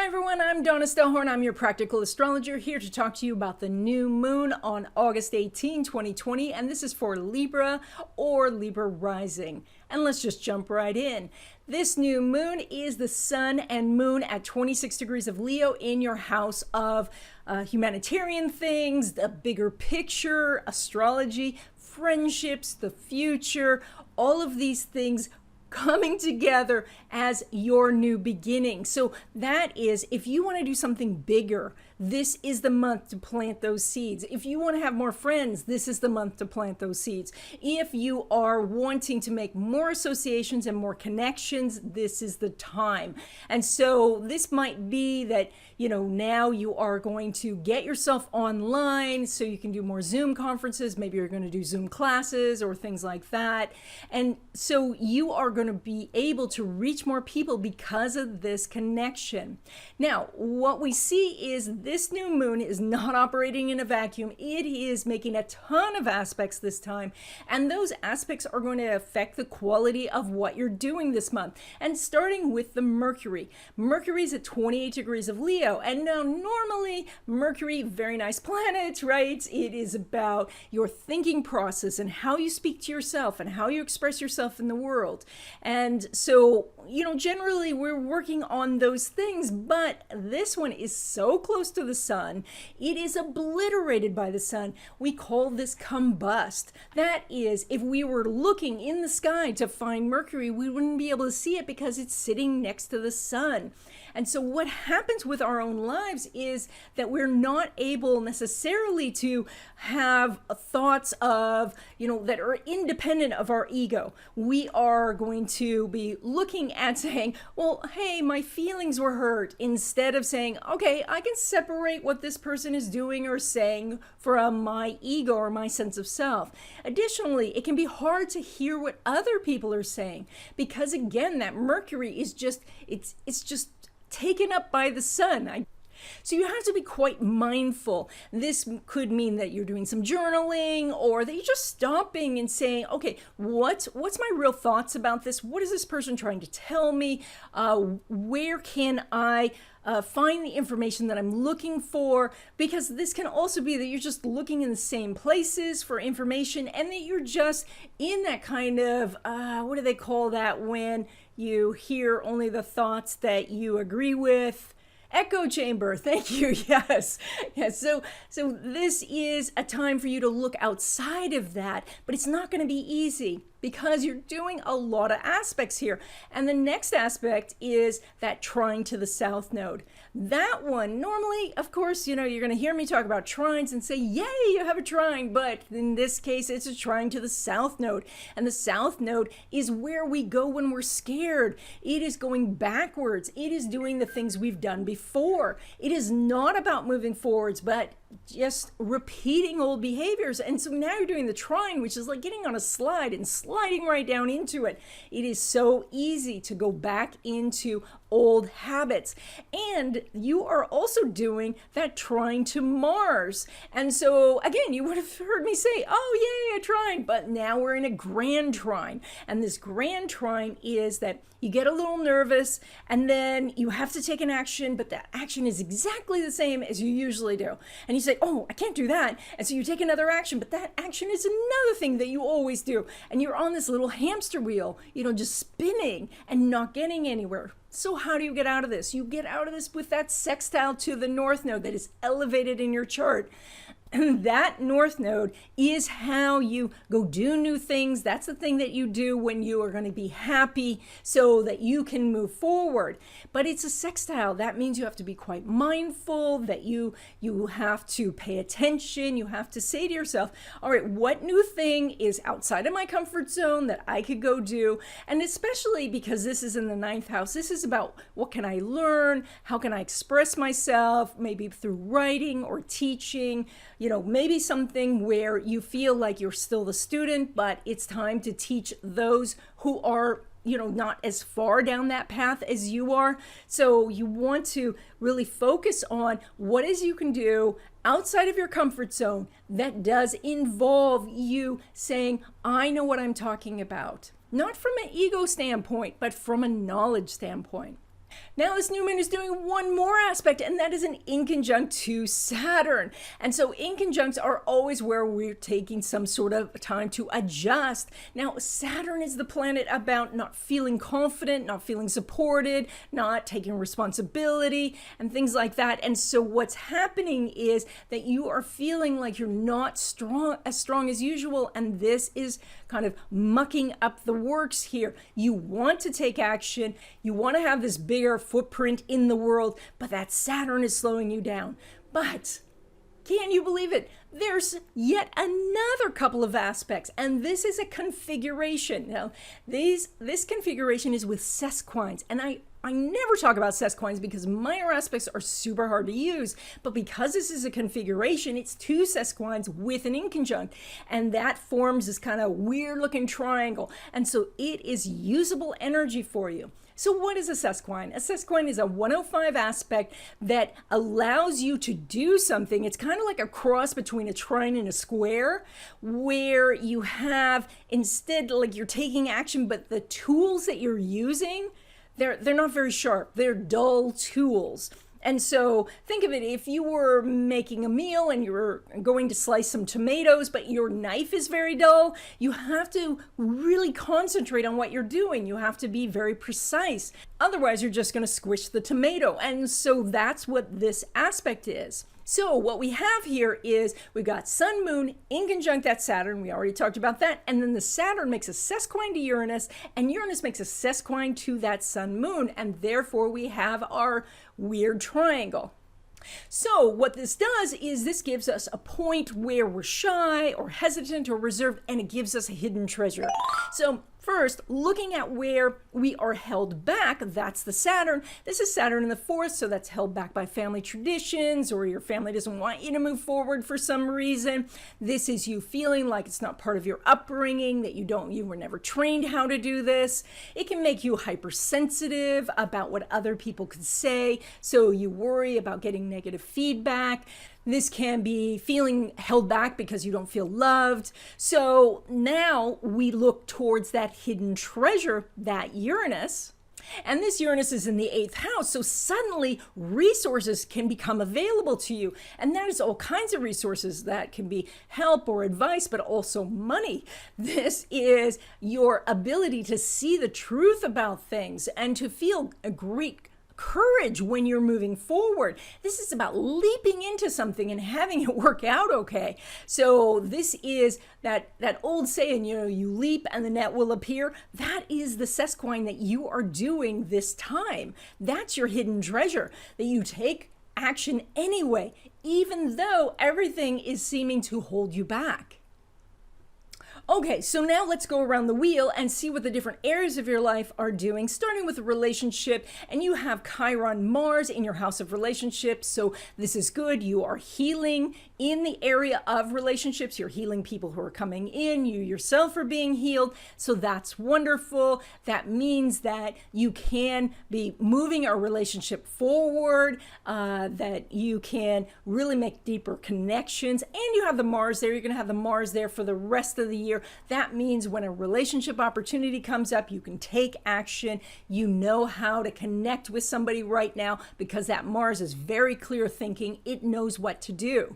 Hi everyone, I'm Donna Stellhorn. I'm your practical astrologer here to talk to you about the new moon on August 18, 2020, and this is for Libra or Libra rising. And let's just jump right in. This new moon is the sun and moon at 26 degrees of Leo in your house of humanitarian things, the bigger picture, astrology, friendships, the future, all of these things coming together as your new beginning. So that is, if you want to do something bigger, this is the month to plant those seeds. If you want to have more friends, this is the month to plant those seeds. If you are wanting to make more associations and more connections, this is the time. And so this might be that, now you are going to get yourself online so you can do more Zoom conferences. Maybe you're going to do Zoom classes or things like that. And so you are going to be able to reach more people because of this connection. Now, what we see is this new moon is not operating in a vacuum. It is making a ton of aspects this time, and those aspects are going to affect the quality of what you're doing this month. And starting with the Mercury. Mercury's at 28 degrees of Leo, and now normally Mercury, very nice planet, right? It is about your thinking process and how you speak to yourself and how you express yourself in the world. And so, generally we're working on those things, but this one is so close to the sun, it is obliterated by the sun. We call this combust. That is, if we were looking in the sky to find Mercury, we wouldn't be able to see it because it's sitting next to the sun. And so what happens with our own lives is that we're not able necessarily to have thoughts of, that are independent of our ego. We are going to be looking at saying, well, hey, my feelings were hurt, instead of saying, okay, I can separate what this person is doing or saying from my ego or my sense of self. Additionally, it can be hard to hear what other people are saying because, again, that Mercury is just, it's just taken up by the sun. So you have to be quite mindful. This could mean that you're doing some journaling, or that you're just stopping and saying, okay, what's my real thoughts about this? What is this person trying to tell me? Where can I find the information that I'm looking for? Because this can also be that you're just looking in the same places for information, and that you're just in that kind of, what do they call that when you hear only the thoughts that you agree with? Echo chamber. Thank you. Yes. So this is a time for you to look outside of that, but it's not going to be easy because you're doing a lot of aspects here. And the next aspect is that trine to the south node. That one, normally, of course, you're going to hear me talk about trines and say, yay, you have a trine. But in this case, it's a trine to the south node. And the south node is where we go when we're scared. It is going backwards. It is doing the things we've done before. It is not about moving forwards, but just repeating old behaviors. And so now you're doing the trine, which is like getting on a slide and sliding right down into it. It is so easy to go back into old habits. And you are also doing that trine to Mars. And so again, you would have heard me say, oh yay, a trine, but now we're in a grand trine. And this grand trine is that you get a little nervous and then you have to take an action, but that action is exactly the same as you usually do. And you say, oh, I can't do that. And so you take another action, but that action is another thing that you always do. And you're on this little hamster wheel, just spinning and not getting anywhere. So how do you get out of this? You get out of this with that sextile to the north node that is elevated in your chart. That north node is how you go do new things. That's the thing that you do when you are going to be happy so that you can move forward. But it's a sextile. That means you have to be quite mindful, that you have to pay attention. You have to say to yourself, all right, what new thing is outside of my comfort zone that I could go do? And especially because this is in the ninth house, this is about what can I learn? How can I express myself? Maybe through writing or teaching, maybe something where you feel like you're still the student, but it's time to teach those who are, not as far down that path as you are. So you want to really focus on what is you can do outside of your comfort zone that does involve you saying, I know what I'm talking about. Not from an ego standpoint, but from a knowledge standpoint. Now this new moon is doing one more aspect, and that is an inconjunct to Saturn. And so inconjuncts are always where we're taking some sort of time to adjust. Now Saturn is the planet about not feeling confident, not feeling supported, not taking responsibility, and things like that. And so what's happening is that you are feeling like you're not strong as usual, and this is kind of mucking up the works here. You want to take action, you want to have this bigger footprint in the world, but that Saturn is slowing you down. But can you believe it? There's yet another couple of aspects, and this is a configuration. Now, this configuration is with sesquines, and I never talk about sesquines because minor aspects are super hard to use, but because this is a configuration, it's two sesquines with an inconjunct, and that forms this kind of weird looking triangle, and so it is usable energy for you. So what is a sesquine? A sesquine is a 105 aspect that allows you to do something. It's kind of like a cross between a trine and a square, where you have instead, like, you're taking action, but the tools that you're using, they're not very sharp. They're dull tools. And so think of it, if you were making a meal and you were going to slice some tomatoes, but your knife is very dull, you have to really concentrate on what you're doing. You have to be very precise. Otherwise, you're just going to squish the tomato. And so that's what this aspect is. So what we have here is we've got Sun, Moon in conjunct that Saturn. We already talked about that. And then the Saturn makes a sesquine to Uranus, and Uranus makes a sesquine to that Sun, Moon. And therefore we have our weird triangle. So what this does is this gives us a point where we're shy or hesitant or reserved, and it gives us a hidden treasure. So first, looking at where we are held back, that's the Saturn. This is Saturn in the fourth, so that's held back by family traditions, or your family doesn't want you to move forward for some reason. This is you feeling like it's not part of your upbringing, that you were never trained how to do this. It can make you hypersensitive about what other people could say, so you worry about getting negative feedback. This can be feeling held back because you don't feel loved. So now we look towards that hidden treasure, that Uranus. And this Uranus is in the 8th house. So suddenly resources can become available to you. And that is all kinds of resources that can be help or advice, but also money. This is your ability to see the truth about things and to feel a great courage when you're moving forward. This is about leaping into something and having it work out okay. So this is that old saying, you leap and the net will appear. That is the sesquine that you are doing this time. That's your hidden treasure, that you take action anyway, even though everything is seeming to hold you back. Okay, so now let's go around the wheel and see what the different areas of your life are doing, starting with a relationship. And you have Chiron Mars in your house of relationships, so this is good. You are healing in the area of relationships. You're healing people who are coming in. You yourself are being healed, so that's wonderful. That means that you can be moving a relationship forward, that you can really make deeper connections. And you have the Mars there. You're going to have the Mars there for the rest of the year. That means when a relationship opportunity comes up, you can take action. You know how to connect with somebody right now because that Mars is very clear thinking. It knows what to do.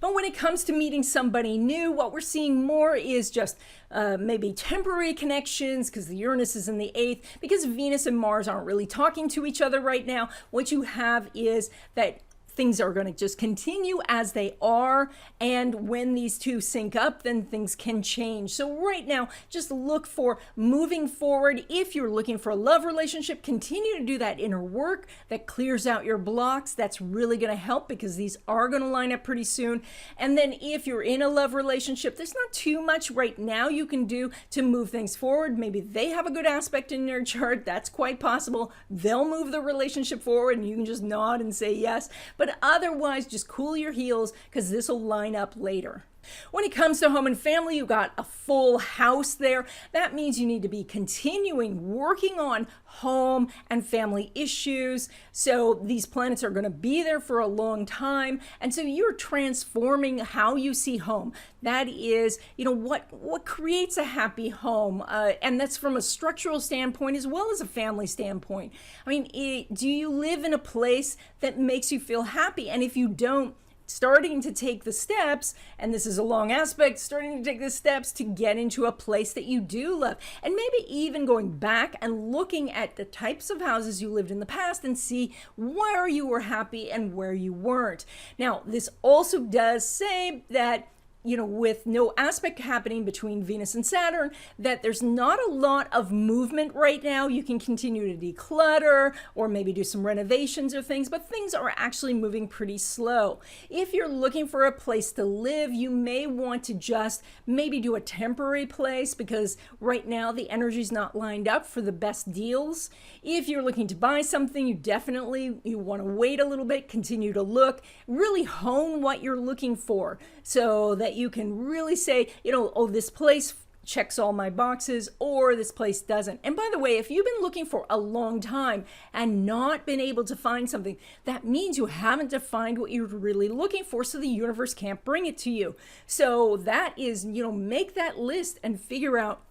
But when it comes to meeting somebody new, what we're seeing more is just maybe temporary connections because the Uranus is in the 8th, because Venus and Mars aren't really talking to each other right now. What you have is that things are going to just continue as they are, and when these two sync up, then things can change. So right now, just look for moving forward. If you're looking for a love relationship, continue to do that inner work that clears out your blocks. That's really going to help because these are going to line up pretty soon. And then if you're in a love relationship, there's not too much right now you can do to move things forward. Maybe they have a good aspect in their chart. That's quite possible. They'll move the relationship forward and you can just nod and say yes. But otherwise, just cool your heels because this will line up later. When it comes to home and family, you got a full house there. That means you need to be continuing working on home and family issues. So these planets are going to be there for a long time. And so you're transforming how you see home. That is, what creates a happy home. And that's from a structural standpoint as well as a family standpoint. I mean, do you live in a place that makes you feel happy? And if you don't, starting to take the steps, and this is a long aspect, starting to take the steps to get into a place that you do love, and maybe even going back and looking at the types of houses you lived in the past and see where you were happy and where you weren't. Now, this also does say that with no aspect happening between Venus and Saturn, that there's not a lot of movement right now. You can continue to declutter or maybe do some renovations or things, but things are actually moving pretty slow. If you're looking for a place to live, you may want to just maybe do a temporary place because right now the energy's not lined up for the best deals. If you're looking to buy something, you want to wait a little bit, continue to look, really hone what you're looking for so that you can really say, oh, this place checks all my boxes or this place doesn't. And by the way, if you've been looking for a long time and not been able to find something, that means you haven't defined what you're really looking for, so the universe can't bring it to you. So that is, make that list and figure out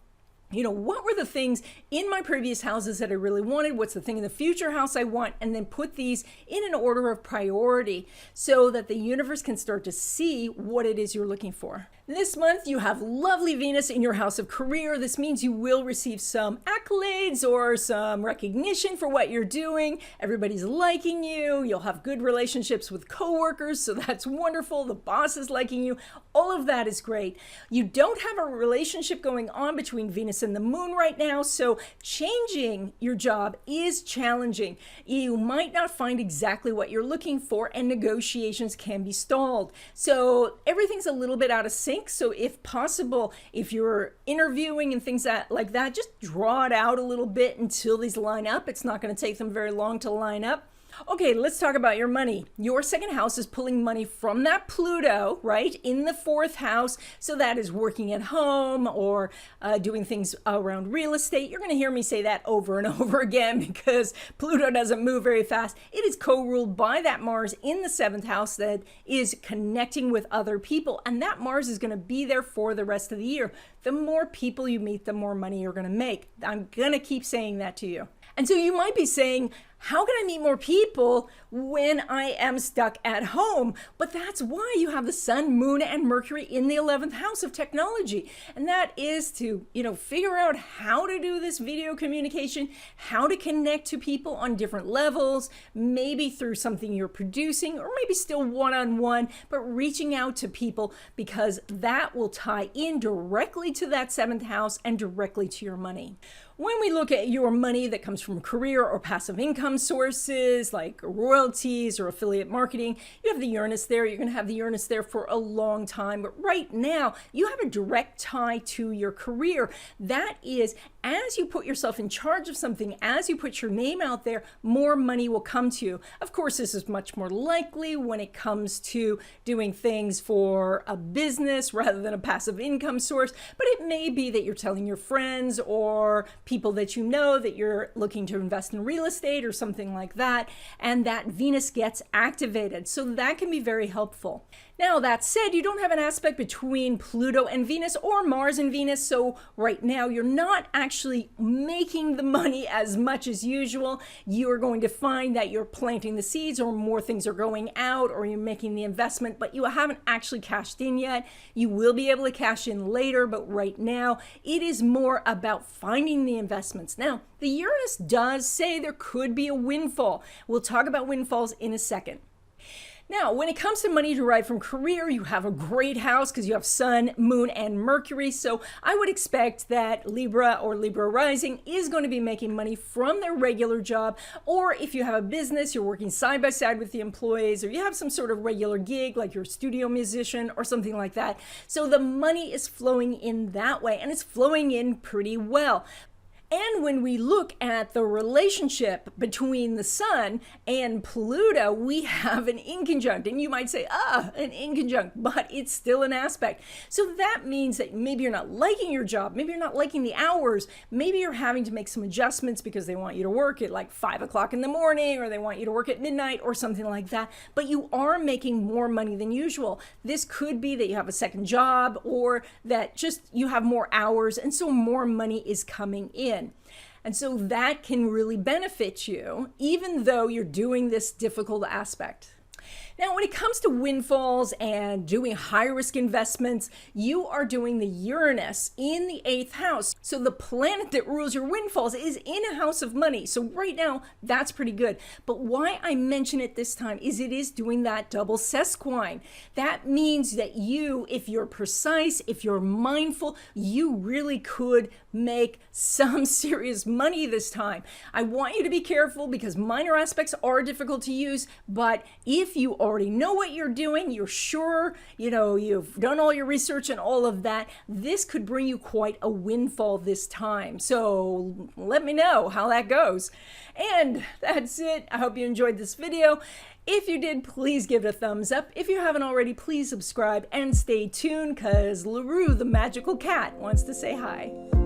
what were the things in my previous houses that I really wanted? What's the thing in the future house I want? And then put these in an order of priority so that the universe can start to see what it is you're looking for. This month, you have lovely Venus in your house of career. This means you will receive some accolades or some recognition for what you're doing. Everybody's liking you. You'll have good relationships with coworkers, so that's wonderful. The boss is liking you. All of that is great. You don't have a relationship going on between Venus and the moon right now, so changing your job is challenging. You might not find exactly what you're looking for, and negotiations can be stalled. So everything's a little bit out of sync. So if possible, if you're interviewing and things like that, just draw it out a little bit until these line up. It's not going to take them very long to line up. Okay, let's talk about your money. Your second house is pulling money from that Pluto, right, in the fourth house. So that is working at home or doing things around real estate. You're going to hear me say that over and over again because Pluto doesn't move very fast. It is co-ruled by that Mars in the seventh house that is connecting with other people. And that Mars is going to be there for the rest of the year. The more people you meet, the more money you're going to make. I'm going to keep saying that to you. And so you might be saying, how can I meet more people when I am stuck at home? But that's why you have the Sun, Moon, and Mercury in the 11th house of technology. And that is to, figure out how to do this video communication, how to connect to people on different levels, maybe through something you're producing, or maybe still one-on-one, but reaching out to people because that will tie in directly to that 7th house and directly to your money. When we look at your money that comes from career or passive income sources like royalties or affiliate marketing, you have the Uranus there. You're going to have the Uranus there for a long time. But right now, you have a direct tie to your career. That is, as you put yourself in charge of something, as you put your name out there, more money will come to you. Of course, this is much more likely when it comes to doing things for a business rather than a passive income source. But it may be that you're telling your friends or people that you know that you're looking to invest in real estate or something like that, and that Venus gets activated. So that can be very helpful. Now, that said, you don't have an aspect between Pluto and Venus or Mars and Venus, so right now you're not actually making the money as much as usual. You are going to find that you're planting the seeds or more things are going out or you're making the investment, but you haven't actually cashed in yet. You will be able to cash in later, but right now it is more about finding the investments. Now, the Uranus does say there could be a windfall. We'll talk about windfalls in a second. Now, when it comes to money derived from career, you have a great house because you have Sun, Moon, and Mercury. So I would expect that Libra or Libra rising is going to be making money from their regular job. Or if you have a business, you're working side by side with the employees, or you have some sort of regular gig like you're a studio musician or something like that. So the money is flowing in that way, and it's flowing in pretty well. And when we look at the relationship between the sun and Pluto, we have an inconjunct. And you might say, an inconjunct, but it's still an aspect. So that means that maybe you're not liking your job, maybe you're not liking the hours, maybe you're having to make some adjustments because they want you to work at like 5 o'clock in the morning, or they want you to work at midnight or something like that, but you are making more money than usual. This could be that you have a second job, or that just you have more hours, and so more money is coming in. And so that can really benefit you, even though you're doing this difficult aspect. Now, when it comes to windfalls and doing high-risk investments, you are doing the Uranus in the 8th house. So the planet that rules your windfalls is in a house of money. So right now, that's pretty good. But why I mention it this time is it is doing that double sesquine. That means that you, if you're precise, if you're mindful, you really could make some serious money this time. I want you to be careful because minor aspects are difficult to use, but if you already know what you're doing, you're sure, you've done all your research and all of that, this could bring you quite a windfall this time. So let me know how that goes. And that's it. I hope you enjoyed this video. If you did, please give it a thumbs up. If you haven't already, please subscribe and stay tuned because LaRue, the magical cat, wants to say hi.